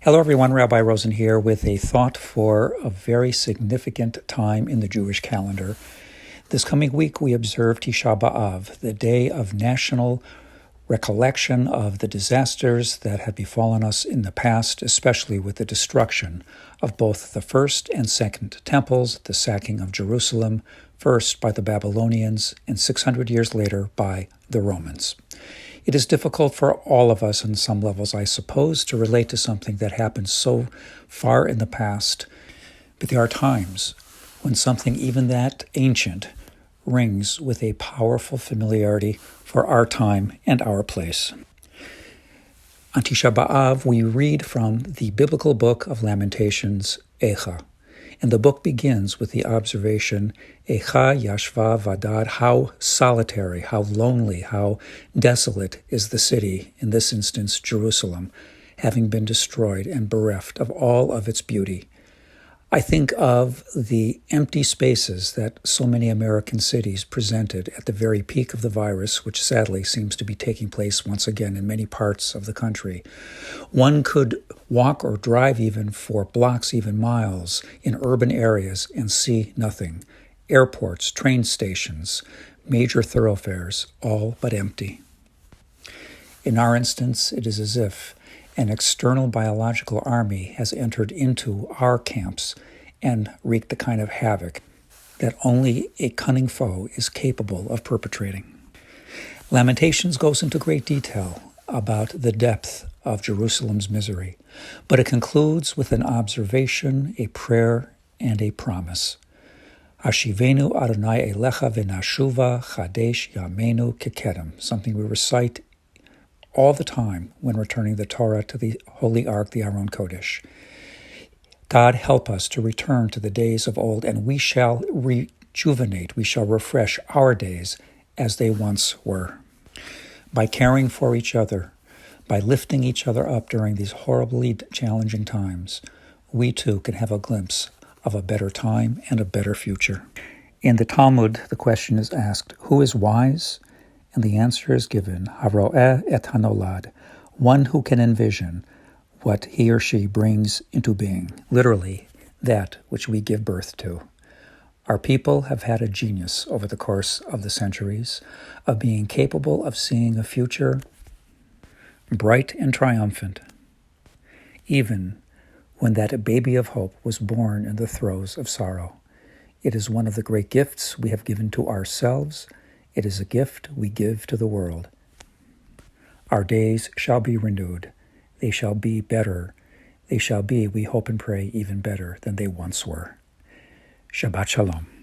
Hello everyone, Rabbi Rosen here with a thought for a very significant time in the Jewish calendar. This coming week we observe Tisha B'Av, the day of national recollection of the disasters that had befallen us in the past, especially with the destruction of both the first and second temples, the sacking of Jerusalem, first by the Babylonians and 600 years later by the Romans. It is difficult for all of us on some levels, I suppose, to relate to something that happened so far in the past, but there are times when something even that ancient rings with a powerful familiarity for our time and our place. On Tisha B'Av, we read from the biblical book of Lamentations, Echa. And the book begins with the observation, Echa Yashva Vadad, how solitary, how lonely, how desolate is the city, in this instance Jerusalem, having been destroyed and bereft of all of its beauty. I think of the empty spaces that so many American cities presented at the very peak of the virus, which sadly seems to be taking place once again in many parts of the country. One could walk or drive even for blocks, even miles, in urban areas and see nothing. Airports, train stations, major thoroughfares, all but empty. In our instance, it is as if an external biological army has entered into our camps and wreaked the kind of havoc that only a cunning foe is capable of perpetrating. Lamentations goes into great detail about the depth of Jerusalem's misery, but it concludes with an observation, a prayer, and a promise. Hashivenu Adonai Elecha v'nashuva chadesh yamenu kekedem, something we recite all the time when returning the Torah to the Holy Ark, the Aron Kodesh. God, help us to return to the days of old, and we shall rejuvenate, we shall refresh our days as they once were. By caring for each other, by lifting each other up during these horribly challenging times, we too can have a glimpse of a better time and a better future. In the Talmud, the question is asked, who is wise? And the answer is given, Haro'eh et hanolad, one who can envision what he or she brings into being, literally, that which we give birth to. Our people have had a genius over the course of the centuries of being capable of seeing a future bright and triumphant, even when that baby of hope was born in the throes of sorrow. It is one of the great gifts we have given to ourselves. It is a gift we give to the world. Our days shall be renewed. They shall be better. They shall be, we hope and pray, even better than they once were. Shabbat Shalom.